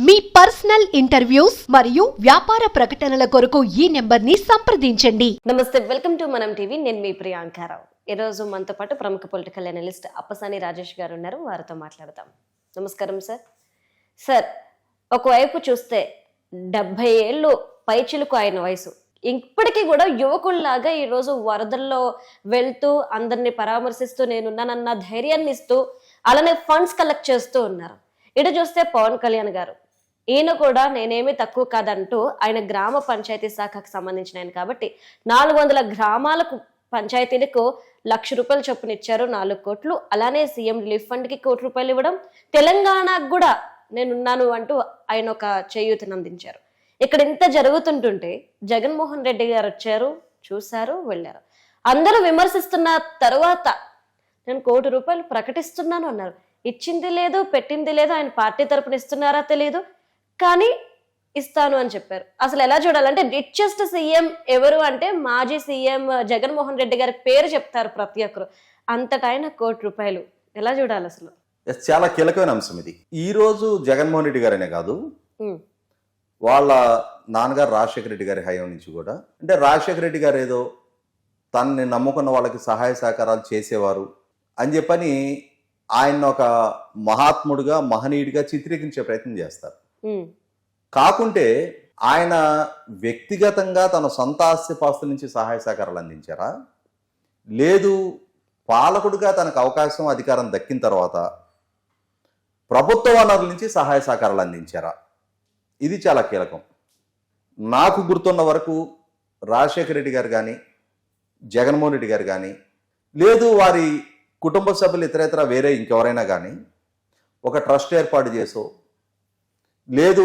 మీ personal interviews మరియు వ్యాపార ప్రకటనల కొరకు ఈ నెంబర్ని సంప్రదించండి. నమస్తే, వెల్కమ్ టు మనం టీవీ. నేను మీ ప్రియాంకారావు. ఈరోజు మనతో పాటు ప్రముఖ పొలిటికల్ అనలిస్ట్ అప్పసాని రాజేష్ గారు ఉన్నారు. వారితో మాట్లాడదాం. నమస్కారం సార్. సార్, ఒకవైపు చూస్తే 70 ఏళ్ళు పైచిలుకు ఆయన వయసు, ఇప్పటికీ కూడా యువకుల్లాగా ఈరోజు వరదల్లో వెళ్తూ అందరినీ పరామర్శిస్తూ నేనున్నానన్న ధైర్యాన్ని ఇస్తూ అలానే ఫండ్స్ కలెక్ట్ చేస్తూ ఉన్నారు. ఇటు చూస్తే పవన్ కళ్యాణ్ గారు, ఈయన కూడా నేనేమీ తక్కువ కాదంటూ ఆయన గ్రామ పంచాయతీ శాఖకు సంబంధించిన ఆయన కాబట్టి 400 గ్రామాలకు పంచాయతీలకు ₹1,00,000 చొప్పున ఇచ్చారు, 4 కోట్లు. అలానే సీఎం రిలీఫ్ ఫండ్ కి ₹1 కోటి ఇవ్వడం, తెలంగాణకు కూడా నేనున్నాను అంటూ ఆయన ఒక చేయూతను అందించారు. ఇక్కడ ఇంత జరుగుతుంటుంటే జగన్మోహన్ రెడ్డి గారు వచ్చారు, చూశారు, వెళ్ళారు. అందరూ విమర్శిస్తున్న తరువాత నేను ₹1 కోటి ప్రకటిస్తున్నాను అన్నారు. ఇచ్చింది లేదు, పెట్టింది లేదు. ఆయన పార్టీ తరపున ఇస్తున్నారా తెలియదు, కానీ ఇస్తాను అని చెప్పారు. అసలు ఎలా చూడాలంటే రిచెస్ట్ సీఎం ఎవరు అంటే మాజీ సీఎం జగన్మోహన్ రెడ్డి గారి పేరు చెప్తారు ప్రతి ఒక్కరు. అంతటా ఆయన ₹1 కోటి. ఎలా చూడాలి అసలు? చాలా కీలకమైన అంశం ఇది. ఈ రోజు జగన్మోహన్ రెడ్డి గారనే కాదు, వాళ్ళ నాన్నగారు రాజశేఖర రెడ్డి గారి హయాం నుంచి కూడా, అంటే రాజశేఖర రెడ్డి గారు ఏదో తనని నమ్ముకున్న వాళ్ళకి సహాయ సహకారాలు చేసేవారు అని చెప్పని ఆయన ఒక మహాత్ముడుగా, మహనీయుడిగా చిత్రీకరించే ప్రయత్నం చేస్తారు. కాకుంటే ఆయన వ్యక్తిగతంగా తన సొంత ఆస్తిపాస్తుల నుంచి సహాయ సహకారాలు అందించారా, లేదు పాలకుడిగా తనకు అవకాశం, అధికారం దక్కిన తర్వాత ప్రభుత్వ వనరుల నుంచి సహాయ సహకారాలు అందించారా? ఇది చాలా కీలకం. నాకు గుర్తున్న వరకు రాజశేఖర రెడ్డి గారు కానీ, జగన్మోహన్ రెడ్డి గారు కానీ, లేదు వారి కుటుంబ సభ్యులు ఇతరేతర వేరే ఇంకెవరైనా కానీ ఒక ట్రస్ట్ ఏర్పాటు చేసో, లేదు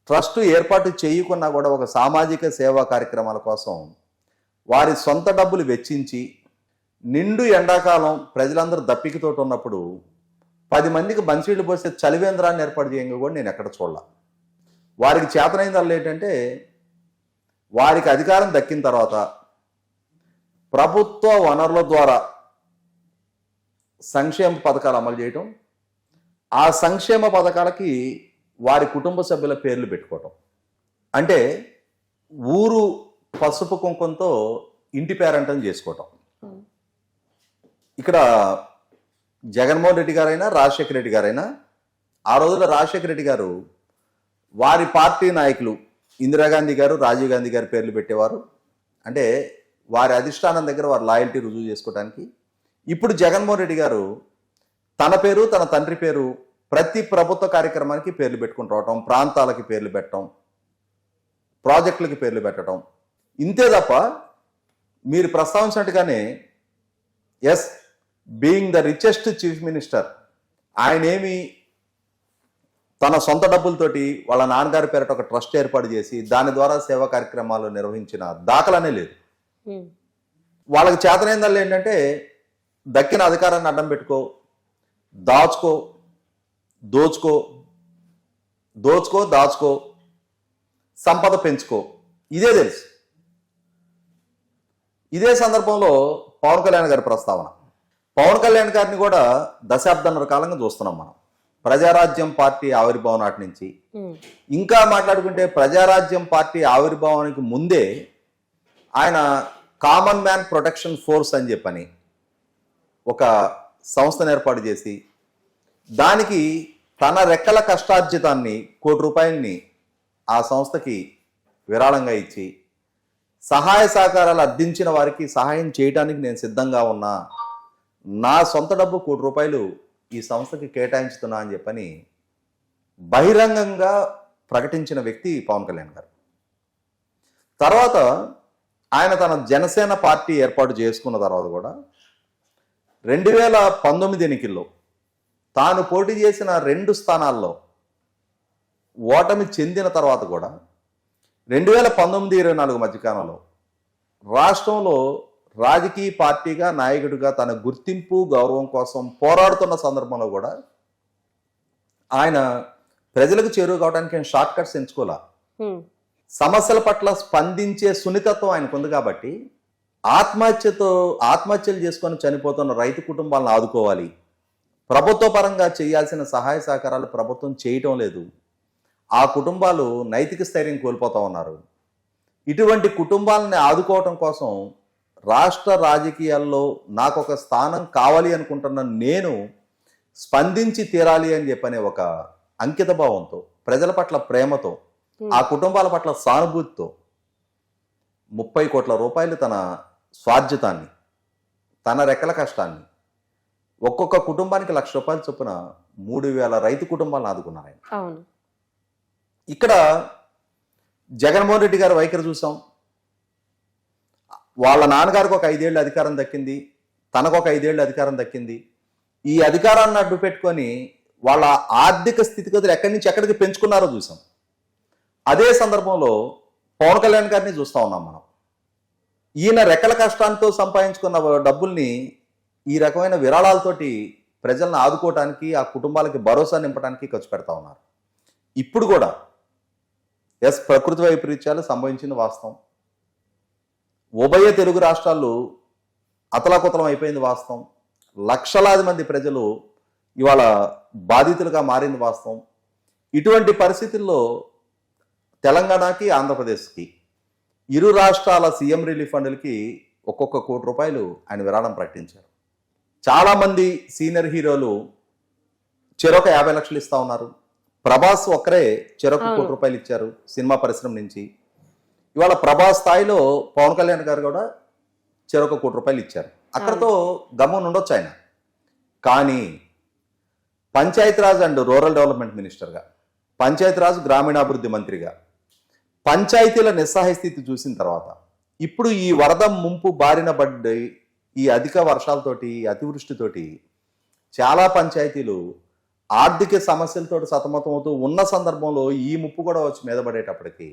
ట్రస్ట్ ఏర్పాటు చేయకున్నా కూడా ఒక సామాజిక సేవా కార్యక్రమాల కోసం వారి సొంత డబ్బులు వెచ్చించి నిండు ఎండాకాలం ప్రజలందరూ దప్పికతోటి ఉన్నప్పుడు 10 మందికి మంచినీళ్ళు పోసే చలివేంద్రాన్ని ఏర్పాటు చేయంగా కూడా నేను ఎక్కడ చూడలా. వారికి చేతనైందల్లా ఏంటంటే వారికి అధికారం దక్కిన తర్వాత ప్రభుత్వ వనరుల ద్వారా సంక్షేమ పథకాలు అమలు చేయటం, ఆ సంక్షేమ పథకాలకి వారి కుటుంబ సభ్యుల పేర్లు పెట్టుకోవటం. అంటే ఊరు పసుపు కుంకంతో ఇంటి పేరంటం చేసుకోవటం. ఇక్కడ జగన్మోహన్ రెడ్డి గారైనా, రాజశేఖర రెడ్డి గారైనా, ఆ రోజుల్లో రాజశేఖర రెడ్డి గారు వారి పార్టీ నాయకులు ఇందిరాగాంధీ గారు, రాజీవ్ గాంధీ గారి పేర్లు పెట్టేవారు. అంటే వారి అధిష్టానం దగ్గర వారి లాయల్టీ రుజువు చేసుకోవడానికి. ఇప్పుడు జగన్మోహన్ రెడ్డి గారు తన పేరు, తన తండ్రి పేరు ప్రతి ప్రభుత్వ కార్యక్రమానికి పేర్లు పెట్టుకుని రావటం, ప్రాంతాలకి పేర్లు పెట్టడం, ప్రాజెక్టులకి పేర్లు పెట్టడం. ఇంతే తప్ప మీరు ప్రస్తావించినట్టుగానే as being the richest chief minister, ఆయన ఏమి తన సొంత డబ్బులతోటి వాళ్ళ నాన్నగారి పేరిట ఒక ట్రస్ట్ ఏర్పాటు చేసి దాని ద్వారా సేవా కార్యక్రమాలు నిర్వహించిన దాఖలానే లేదు. వాళ్ళకి చేతనైందల్లా ఏంటంటే దక్కిన అధికారాన్ని అడ్డం పెట్టుకో, దాచుకో, దోచుకో, దాచుకో, సంపద పెంచుకో, ఇదే తెలుసు. ఇదే సందర్భంలో పవన్ కళ్యాణ్ గారి ప్రస్తావన. పవన్ కళ్యాణ్ గారిని కూడా దశాబ్దాన్నర కాలంగా చూస్తున్నాం మనం. ప్రజారాజ్యం పార్టీ ఆవిర్భావం నాటి నుంచి ఇంకా మాట్లాడుకుంటే ప్రజారాజ్యం పార్టీ ఆవిర్భావానికి ముందే ఆయన కామన్ మ్యాన్ ప్రొటెక్షన్ ఫోర్స్ అని చెప్పని ఒక సంస్థను ఏర్పాటు చేసి దానికి తన రెక్కల కష్టార్జితాన్ని ₹1 కోటి ఆ సంస్థకి విరాళంగా ఇచ్చి సహాయ సహకారాలు అర్థించిన వారికి సహాయం చేయడానికి నేను సిద్ధంగా ఉన్నా, నా సొంత డబ్బు ₹1 కోటి ఈ సంస్థకి కేటాయించుతున్నా అని చెప్పని బహిరంగంగా ప్రకటించిన వ్యక్తి పవన్ కళ్యాణ్ గారు. తర్వాత ఆయన తన జనసేన పార్టీ ఏర్పాటు చేసుకున్న తర్వాత కూడా 2019 ఎన్నికల్లో తాను పోటీ చేసిన 2 స్థానాల్లో ఓటమి చెందిన తర్వాత కూడా 2019-24 మధ్యకాలంలో రాష్ట్రంలో రాజకీయ పార్టీగా, నాయకుడిగా తన గుర్తింపు, గౌరవం కోసం పోరాడుతున్న సందర్భంలో కూడా ఆయన ప్రజలకు చేరువ కావడానికి ఆయన షార్ట్ కట్స్ ఎంచుకోలే. సమస్యల పట్ల స్పందించే సున్నితత్వం ఆయనకు ఉంది కాబట్టి ఆత్మహత్యలు చేసుకొని చనిపోతున్న రైతు కుటుంబాలను ఆదుకోవాలి, ప్రభుత్వ పరంగా చేయాల్సిన సహాయ సహకారాలు ప్రభుత్వం చేయటం లేదు, ఆ కుటుంబాలు నైతిక స్థైర్యం కోల్పోతూ ఉన్నారు. ఇటువంటి కుటుంబాలని ఆదుకోవటం కోసం రాష్ట్ర రాజకీయాల్లో నాకు ఒక స్థానం కావాలి అనుకుంటున్న నేను స్పందించి తీరాలి అని చెప్పనే ఒక అంకిత భావంతో, ప్రజల పట్ల ప్రేమతో, ఆ కుటుంబాల పట్ల సానుభూతితో 30 కోట్ల రూపాయలు తన స్వార్జితాన్ని, తన రెక్కల కష్టాన్ని, ఒక్కొక్క కుటుంబానికి 1,00,000 రూపాయలు చొప్పున 3,000 రైతు కుటుంబాలను ఆదుకున్నారు ఆయన. అవును. ఇక్కడ జగన్మోహన్ రెడ్డి గారి వైఖరి చూసాం. వాళ్ళ నాన్నగారికి ఒక 5 ఏళ్ళు అధికారం దక్కింది, తనకు ఒక 5 ఏళ్ళు అధికారం దక్కింది. ఈ అధికారాన్ని అడ్డు పెట్టుకొని వాళ్ళ ఆర్థిక స్థితిగతులు ఎక్కడి నుంచి ఎక్కడికి పెంచుకున్నారో చూసాం. అదే సందర్భంలో పవన్ కళ్యాణ్ గారిని చూస్తా ఉన్నాం మనం. ఈయన రెక్కల కష్టాంతో సంపాదించుకున్న డబ్బుల్ని ఈ రకమైన విరాళాలతోటి ప్రజలను ఆదుకోవటానికి, ఆ కుటుంబాలకి భరోసా నింపడానికి ఖర్చు పెడతా ఉన్నారు. ఇప్పుడు కూడా ప్రకృతి వైపరీత్యాలు సంభవించింది వాస్తవం. ఉభయ తెలుగు రాష్ట్రాలు అతలాకుతలం అయిపోయింది వాస్తవం. లక్షలాది మంది ప్రజలు ఇవాళ బాధితులుగా మారింది వాస్తవం. ఇటువంటి పరిస్థితుల్లో తెలంగాణకి, ఆంధ్రప్రదేశ్కి ఇరు రాష్ట్రాల సీఎం రిలీఫ్ ఫండ్లకి ఒక్కొక్క 1 కోటి రూపాయలు ఆయన విరాళం ప్రకటించారు. చాలామంది సీనియర్ హీరోలు చెరొక 50 లక్షలు ఇస్తా ఉన్నారు. ప్రభాస్ ఒక్కరే చెరొక 1 కోటి రూపాయలు ఇచ్చారు సినిమా పరిశ్రమ నుంచి. ఇవాళ ప్రభాస్ స్థాయిలో పవన్ కళ్యాణ్ గారు కూడా చెరొక 1 కోటి రూపాయలు ఇచ్చారు. అక్కడతో గమ్మున ఉండొచ్చు ఆయన. కానీ పంచాయతీరాజ్ అండ్ రూరల్ డెవలప్మెంట్ మినిస్టర్గా, పంచాయతీరాజ్ గ్రామీణాభివృద్ధి మంత్రిగా పంచాయతీల నిస్సహాయ స్థితి చూసిన తర్వాత, ఇప్పుడు ఈ వరద ముంపు బారిన పడ్డ ఈ అధిక వర్షాలతోటి, అతివృష్టితోటి చాలా పంచాయతీలు ఆర్థిక సమస్యలతో సతమతం అవుతూ ఉన్న సందర్భంలో ఈ ముప్పు కూడా వచ్చి మీద పడేటప్పటికి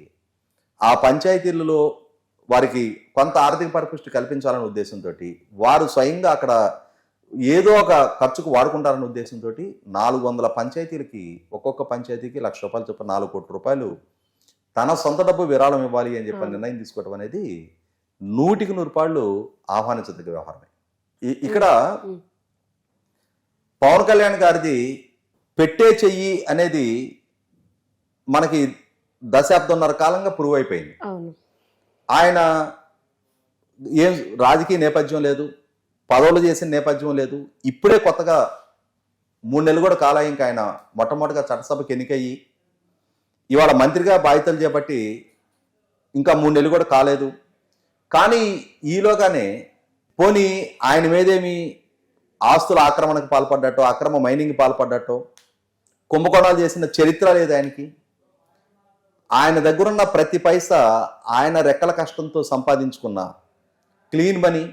ఆ పంచాయతీలలో వారికి కొంత ఆర్థిక పరిపుష్టి కల్పించాలనే ఉద్దేశంతో వారు స్వయంగా అక్కడ ఏదో ఒక ఖర్చుకు వాడుకుంటారనే ఉద్దేశంతో 400 పంచాయతీలకి ఒక్కొక్క పంచాయతీకి 1,00,000 రూపాయలు చొప్పున 4 కోట్ల రూపాయలు తన సొంత డబ్బు విరాళం ఇవ్వాలి అని చెప్పి నిర్ణయం తీసుకోవడం అనేది 100కి 100 రూపాయలు ఆహ్వానించదగ్గ వ్యవహారమే. ఇక్కడ పవన్ కళ్యాణ్ గారిది పెట్టే చెయ్యి అనేది మనకి 10 దశాబ్దంన్నర కాలంగా ప్రూవ్ అయిపోయింది. ఆయన ఏం రాజకీయ నేపథ్యం లేదు, పదవులు చేసిన నేపథ్యం లేదు. ఇప్పుడే కొత్తగా 3 నెలలు కూడా కాలా ఇంకా ఆయన మొట్టమొదటిగా చట్టసభకి ఎన్నికయ్యి ఇవాళ మంత్రిగా బాధ్యతలు చేపట్టి ఇంకా 3 నెలలు కూడా కాలేదు. కానీ ఈలోగానే పోనీ ఆయన మీదేమి ఆస్తుల ఆక్రమణకు పాల్పడ్డట్టో, అక్రమ మైనింగ్ పాల్పడ్డట్టో, కుంభకోణాలు చేసిన చరిత్ర లేదు ఆయనకి. ఆయన దగ్గరున్న ప్రతి పైసా ఆయన రెక్కల కష్టంతో సంపాదించుకున్న క్లీన్ మనీ.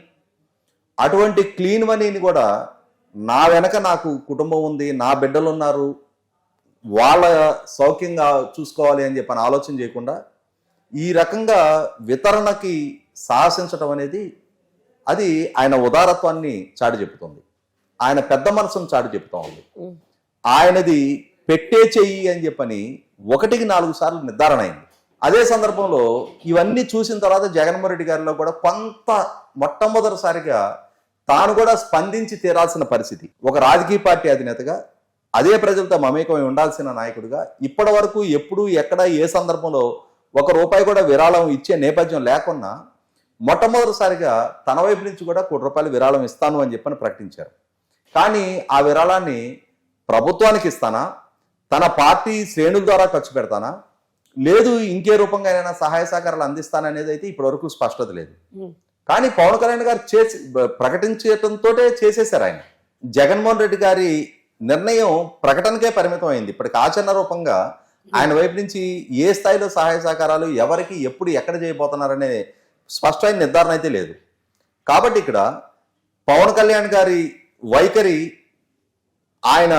అటువంటి క్లీన్ మనీని కూడా నా వెనక నాకు కుటుంబం ఉంది, నా బిడ్డలు ఉన్నారు, వాళ్ళ సౌఖ్యంగా చూసుకోవాలి అని చెప్పని ఆలోచన చేయకుండా ఈ రకంగా వితరణకి సాహసించటం అనేది అది ఆయన ఉదారత్వాన్ని చాటి చెబుతుంది, ఆయన పెద్ద మనసును చాటి చెబుతా ఉంది. ఆయనది పెట్టే చెయ్యి అని చెప్పని 1కి 4 సార్లు నిర్ధారణ అయింది. అదే సందర్భంలో ఇవన్నీ చూసిన తర్వాత జగన్మోహన్ రెడ్డి గారిలో కూడా కొంత మొట్టమొదటిసారిగా తాను కూడా స్పందించి తీరాల్సిన పరిస్థితి. ఒక రాజకీయ పార్టీ అధినేతగా, అదే ప్రజలతో మమేకమై ఉండాల్సిన నాయకుడిగా ఇప్పటి వరకు ఎప్పుడు ఎక్కడ ఏ సందర్భంలో 1 రూపాయి కూడా విరాళం ఇచ్చే నేపథ్యం లేకున్నా మొట్టమొదటిసారిగా తన వైపు నుంచి కూడా 1 కోటి రూపాయలు విరాళం ఇస్తాను అని చెప్పని ప్రకటించారు. కానీ ఆ విరాళాన్ని ప్రభుత్వానికి ఇస్తానా, తన పార్టీ శ్రేణుల ద్వారా ఖర్చు పెడతానా, లేదు ఇంకే రూపంగా అయినా సహాయ సహకారాలు అందిస్తాననేది అయితే ఇప్పటి వరకు స్పష్టత లేదు. కానీ పవన్ కళ్యాణ్ గారు ప్రకటించడంతో చేసేశారు ఆయన. జగన్మోహన్ రెడ్డి గారి నిర్ణయం ప్రకటనకే పరిమితం అయింది. ఇప్పటికి ఆచరణ రూపంగా ఆయన వైపు నుంచి ఏ స్థాయిలో సహాయ సహకారాలు ఎవరికి ఎప్పుడు ఎక్కడ చేయబోతున్నారనే స్పష్టమైన నిర్ధారణ అయితే లేదు. కాబట్టి ఇక్కడ పవన్ కళ్యాణ్ గారి వైఖరి, ఆయన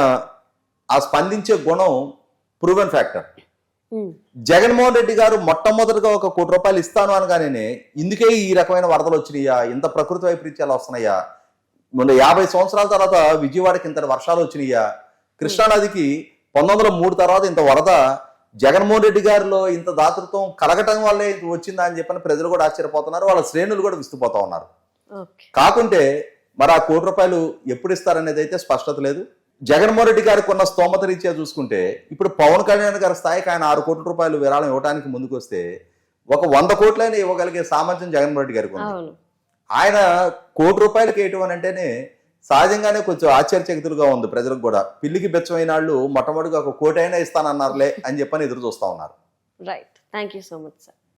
ఆ స్పందించే గుణం ప్రూవెన్ ఫ్యాక్టర్. జగన్మోహన్ రెడ్డి గారు మొట్టమొదటిగా 1 కోటి రూపాయలు ఇస్తాను అనగానే ఇందుకే ఈ రకమైన వరదలు వచ్చినాయా, ఇంత ప్రకృతి వైపరీత్యాలు వస్తున్నాయా, మొన్న 50 సంవత్సరాల తర్వాత విజయవాడకి ఇంత వర్షాలు వచ్చినాయా, కృష్ణానదికి 1903 తర్వాత ఇంత వరద జగన్మోహన్ రెడ్డి గారిలో ఇంత దాతృత్వం కలగటం వల్లే వచ్చిందా అని చెప్పని ప్రజలు కూడా ఆశ్చర్యపోతున్నారు, వాళ్ళ శ్రేణులు కూడా విస్తుపోతా ఉన్నారు. కాకుంటే మరి ఆ 1 కోటి రూపాయలు ఎప్పుడు ఇస్తారనేది అయితే స్పష్టత లేదు. జగన్మోహన్ రెడ్డి గారికి ఉన్న స్తోమత రీత్యా చూసుకుంటే ఇప్పుడు పవన్ కళ్యాణ్ గారి స్థాయికి ఆయన 6 కోట్ల రూపాయలు విరాళం ఇవ్వడానికి ముందుకు వస్తే ఒక 100 కోట్లైనా ఇవ్వగలిగే సామర్థ్యం జగన్మోహన్ రెడ్డి గారికి ఉంది. అవును. ఆయన 1 కోటి రూపాయలకి వేయటం అని అంటేనే సహజంగానే కొంచెం ఆశ్చర్యచకితులుగా ఉంది ప్రజలకు కూడా. పిల్లికి బెచ్చమైన వాళ్ళు మొట్టమొదటిగా 1 కోటి అయినా ఇస్తానన్నారులే అని చెప్పని ఎదురు చూస్తా ఉన్నారు. Right. Thank you so much sir.